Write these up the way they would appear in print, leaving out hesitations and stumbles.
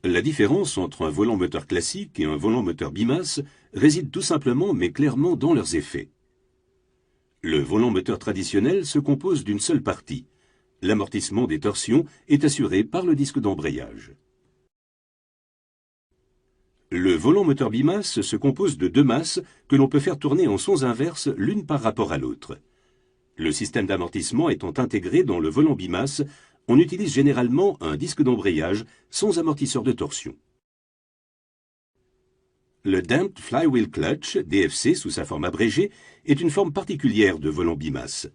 La différence entre un volant moteur classique et un volant moteur bimasse réside tout simplement mais clairement dans leurs effets. Le volant moteur traditionnel se compose d'une seule partie. L'amortissement des torsions est assuré par le disque d'embrayage. Le volant moteur bimasse se compose de deux masses que l'on peut faire tourner en sens inverse l'une par rapport à l'autre. Le système d'amortissement étant intégré dans le volant bimasse, on utilise généralement un disque d'embrayage sans amortisseur de torsion. Le Damped Flywheel Clutch, DFC sous sa forme abrégée, est une forme particulière de volant bimasse.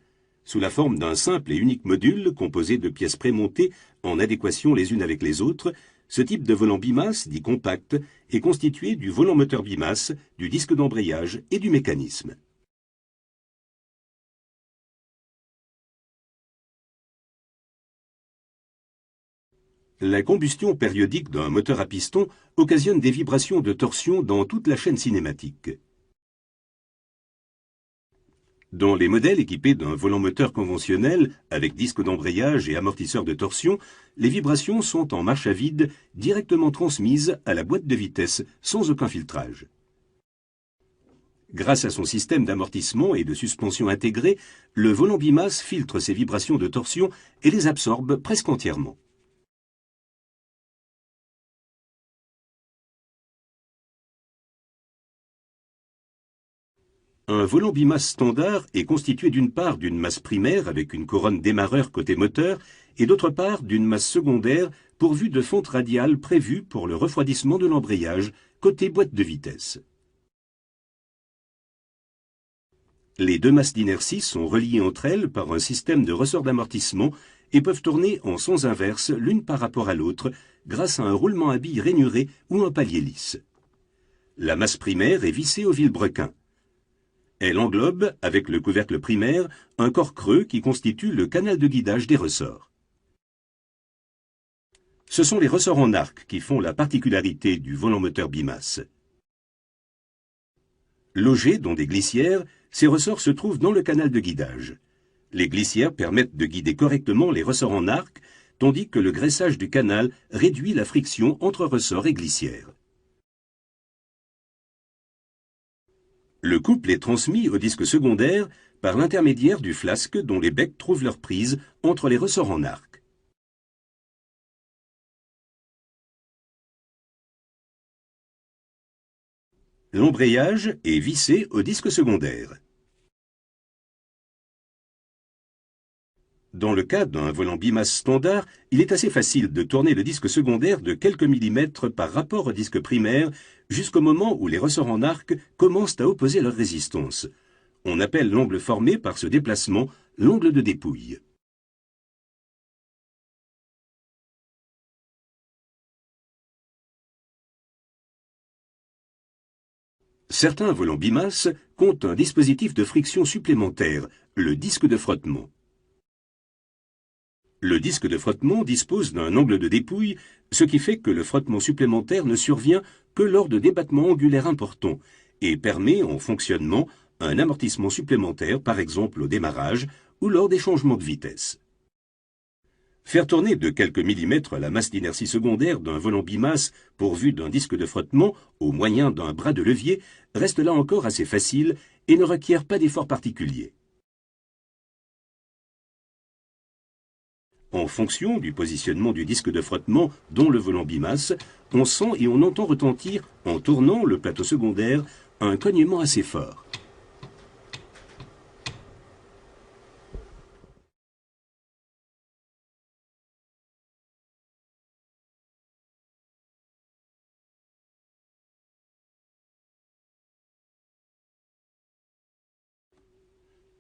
Sous la forme d'un simple et unique module composé de pièces prémontées en adéquation les unes avec les autres, ce type de volant bimasse, dit compact, est constitué du volant moteur bimasse, du disque d'embrayage et du mécanisme. La combustion périodique d'un moteur à piston occasionne des vibrations de torsion dans toute la chaîne cinématique. Dans les modèles équipés d'un volant moteur conventionnel, avec disque d'embrayage et amortisseur de torsion, les vibrations sont en marche à vide, directement transmises à la boîte de vitesse, sans aucun filtrage. Grâce à son système d'amortissement et de suspension intégré, le volant bimasse filtre ces vibrations de torsion et les absorbe presque entièrement. Un volant bimasse standard est constitué d'une part d'une masse primaire avec une couronne démarreur côté moteur et d'autre part d'une masse secondaire pourvue de fente radiale prévue pour le refroidissement de l'embrayage côté boîte de vitesse. Les deux masses d'inertie sont reliées entre elles par un système de ressort d'amortissement et peuvent tourner en sens inverse l'une par rapport à l'autre grâce à un roulement à billes rainuré ou un palier lisse. La masse primaire est vissée au vilebrequin. Elle englobe, avec le couvercle primaire, un corps creux qui constitue le canal de guidage des ressorts. Ce sont les ressorts en arc qui font la particularité du volant moteur bimasse. Logés dans des glissières, ces ressorts se trouvent dans le canal de guidage. Les glissières permettent de guider correctement les ressorts en arc, tandis que le graissage du canal réduit la friction entre ressorts et glissières. Le couple est transmis au disque secondaire par l'intermédiaire du flasque dont les becs trouvent leur prise entre les ressorts en arc. L'embrayage est vissé au disque secondaire. Dans le cas d'un volant bimasse standard, il est assez facile de tourner le disque secondaire de quelques millimètres par rapport au disque primaire jusqu'au moment où les ressorts en arc commencent à opposer leur résistance. On appelle l'angle formé par ce déplacement l'angle de dépouille. Certains volants bimasse comptent un dispositif de friction supplémentaire, le disque de frottement. Le disque de frottement dispose d'un angle de dépouille, ce qui fait que le frottement supplémentaire ne survient que lors de débattements angulaires importants et permet en fonctionnement un amortissement supplémentaire, par exemple au démarrage ou lors des changements de vitesse. Faire tourner de quelques millimètres la masse d'inertie secondaire d'un volant bimasse pourvu d'un disque de frottement au moyen d'un bras de levier reste là encore assez facile et ne requiert pas d'effort particulier. En fonction du positionnement du disque de frottement dont le volant bimasse, on sent et on entend retentir, en tournant le plateau secondaire, un cognement assez fort.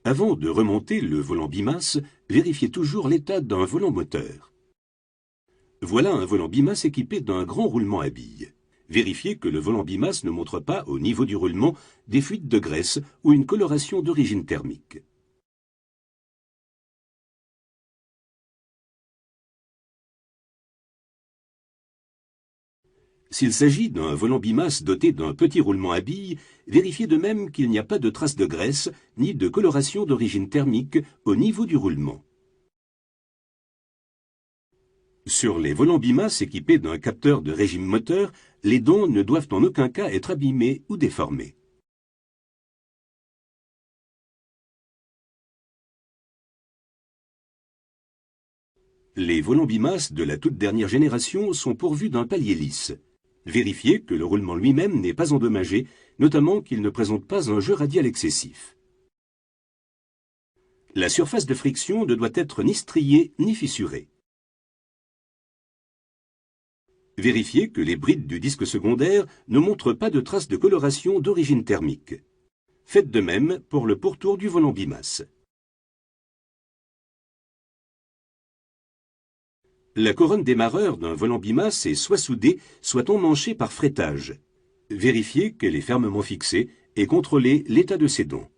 Avant de remonter le volant bimasse, vérifiez toujours l'état d'un volant moteur. Voilà un volant bimasse équipé d'un grand roulement à billes. Vérifiez que le volant bimasse ne montre pas, au niveau du roulement, des fuites de graisse ou une coloration d'origine thermique. S'il s'agit d'un volant bimasse doté d'un petit roulement à billes, vérifiez de même qu'il n'y a pas de traces de graisse ni de coloration d'origine thermique au niveau du roulement. Sur les volants bimasses équipés d'un capteur de régime moteur, les dents ne doivent en aucun cas être abîmées ou déformées. Les volants bimasses de la toute dernière génération sont pourvus d'un palier lisse. Vérifiez que le roulement lui-même n'est pas endommagé, notamment qu'il ne présente pas un jeu radial excessif. La surface de friction ne doit être ni striée ni fissurée. Vérifiez que les brides du disque secondaire ne montrent pas de traces de coloration d'origine thermique. Faites de même pour le pourtour du volant bimasse. La couronne démarreur d'un volant bimasse est soit soudée, soit emmanchée par frettage. Vérifiez qu'elle est fermement fixée et contrôlez l'état de ses dents.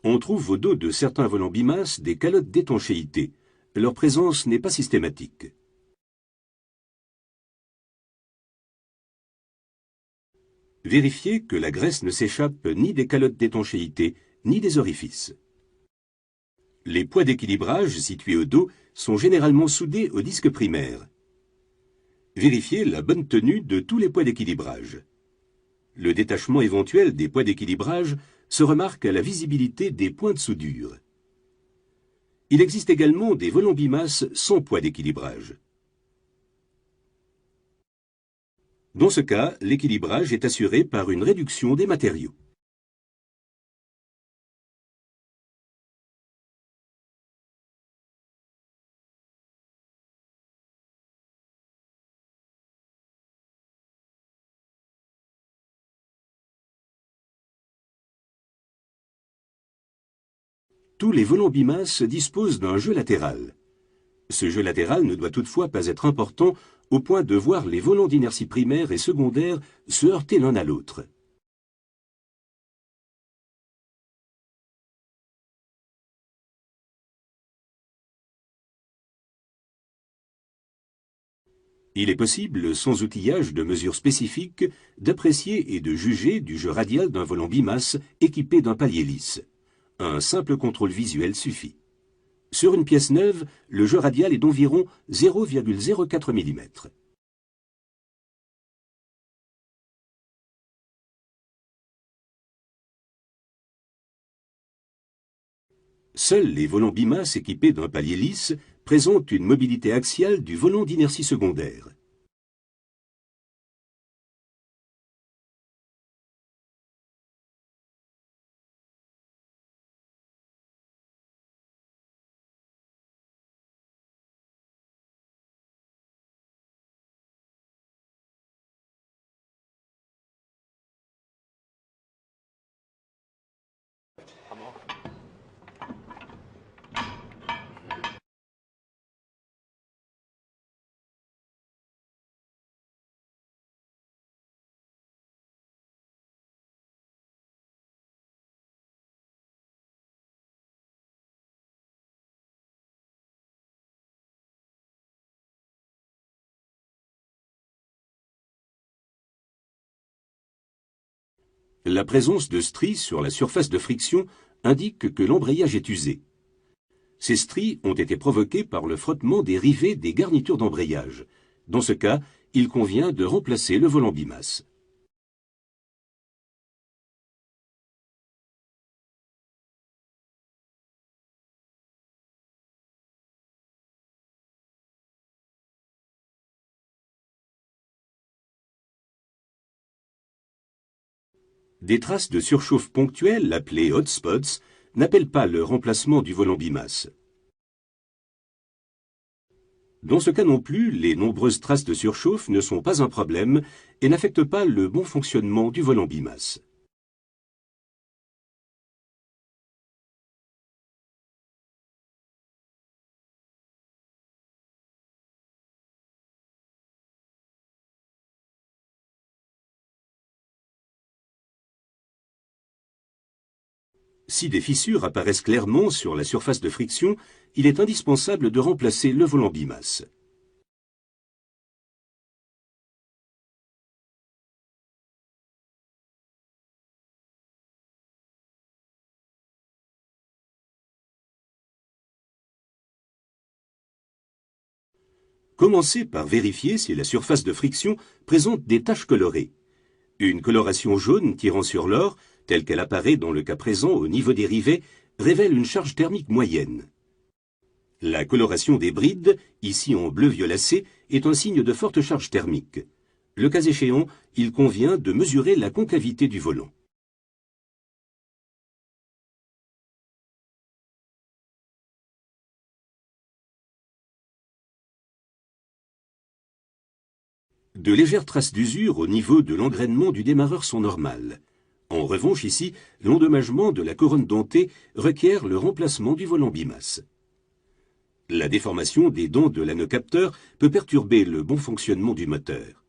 On trouve au dos de certains volants bimasse des calottes d'étanchéité. Leur présence n'est pas systématique. Vérifiez que la graisse ne s'échappe ni des calottes d'étanchéité, ni des orifices. Les poids d'équilibrage situés au dos sont généralement soudés au disque primaire. Vérifiez la bonne tenue de tous les poids d'équilibrage. Le détachement éventuel des poids d'équilibrage se remarque à la visibilité des points de soudure. Il existe également des volants bimasse sans poids d'équilibrage. Dans ce cas, l'équilibrage est assuré par une réduction des matériaux. Tous les volants bimasse disposent d'un jeu latéral. Ce jeu latéral ne doit toutefois pas être important au point de voir les volants d'inertie primaire et secondaire se heurter l'un à l'autre. Il est possible, sans outillage de mesure spécifique, d'apprécier et de juger du jeu radial d'un volant bimasse équipé d'un palier lisse. Un simple contrôle visuel suffit. Sur une pièce neuve, le jeu radial est d'environ 0,04 mm. Seuls les volants bimasse équipés d'un palier lisse présentent une mobilité axiale du volant d'inertie secondaire. La présence de stries sur la surface de friction indique que l'embrayage est usé. Ces stries ont été provoquées par le frottement des rivets des garnitures d'embrayage. Dans ce cas, il convient de remplacer le volant bimasse. Des traces de surchauffe ponctuelles, appelées hotspots, n'appellent pas le remplacement du volant bimasse. Dans ce cas non plus, les nombreuses traces de surchauffe ne sont pas un problème et n'affectent pas le bon fonctionnement du volant bimasse. Si des fissures apparaissent clairement sur la surface de friction, il est indispensable de remplacer le volant bimasse. Commencez par vérifier si la surface de friction présente des taches colorées. Une coloration jaune tirant sur l'or, telle qu'elle apparaît dans le cas présent au niveau des rivets, révèle une charge thermique moyenne. La coloration des brides, ici en bleu violacé, est un signe de forte charge thermique. Le cas échéant, il convient de mesurer la concavité du volant. De légères traces d'usure au niveau de l'engrainement du démarreur sont normales. En revanche, ici, l'endommagement de la couronne dentée requiert le remplacement du volant bimasse. La déformation des dents de l'anneau capteur peut perturber le bon fonctionnement du moteur.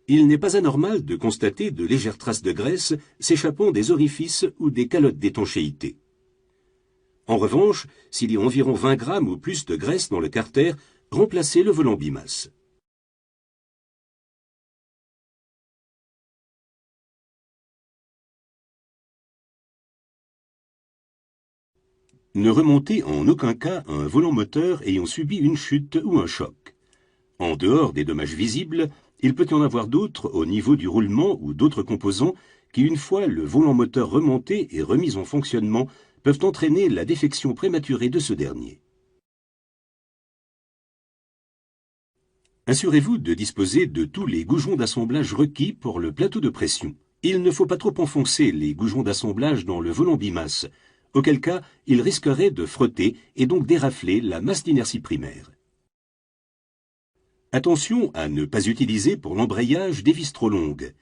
Il n'est pas anormal de constater de légères traces de graisse s'échappant des orifices ou des calottes d'étanchéité. En revanche, s'il y a environ 20 grammes ou plus de graisse dans le carter, remplacez le volant bimasse. Ne remontez en aucun cas un volant moteur ayant subi une chute ou un choc. En dehors des dommages visibles, il peut y en avoir d'autres au niveau du roulement ou d'autres composants qui, une fois le volant moteur remonté et remis en fonctionnement, peuvent entraîner la défection prématurée de ce dernier. Assurez-vous de disposer de tous les goujons d'assemblage requis pour le plateau de pression. Il ne faut pas trop enfoncer les goujons d'assemblage dans le volant bimasse, auquel cas il risquerait de frotter et donc d'érafler la masse d'inertie primaire. Attention à ne pas utiliser pour l'embrayage des vis trop longues.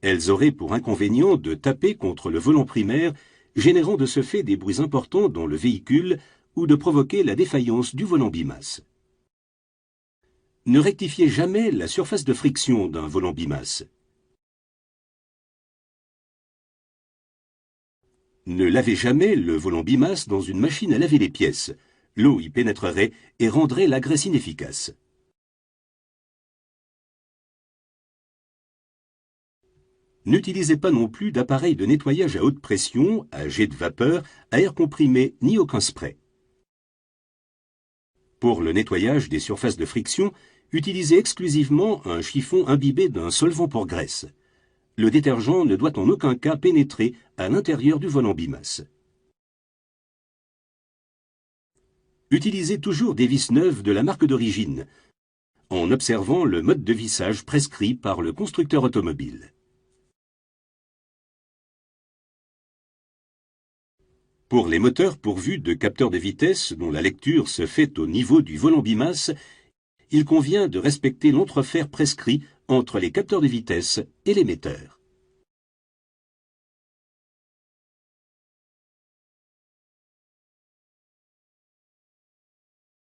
Elles auraient pour inconvénient de taper contre le volant primaire, générant de ce fait des bruits importants dans le véhicule ou de provoquer la défaillance du volant bimasse. Ne rectifiez jamais la surface de friction d'un volant bimasse. Ne lavez jamais le volant bimasse dans une machine à laver les pièces. L'eau y pénétrerait et rendrait la graisse inefficace. N'utilisez pas non plus d'appareil de nettoyage à haute pression, à jet de vapeur, à air comprimé, ni aucun spray. Pour le nettoyage des surfaces de friction, utilisez exclusivement un chiffon imbibé d'un solvant pour graisse. Le détergent ne doit en aucun cas pénétrer à l'intérieur du volant bimasse. Utilisez toujours des vis neuves de la marque d'origine, en observant le mode de vissage prescrit par le constructeur automobile. Pour les moteurs pourvus de capteurs de vitesse dont la lecture se fait au niveau du volant bimasse, il convient de respecter l'entrefer prescrit entre les capteurs de vitesse et l'émetteur.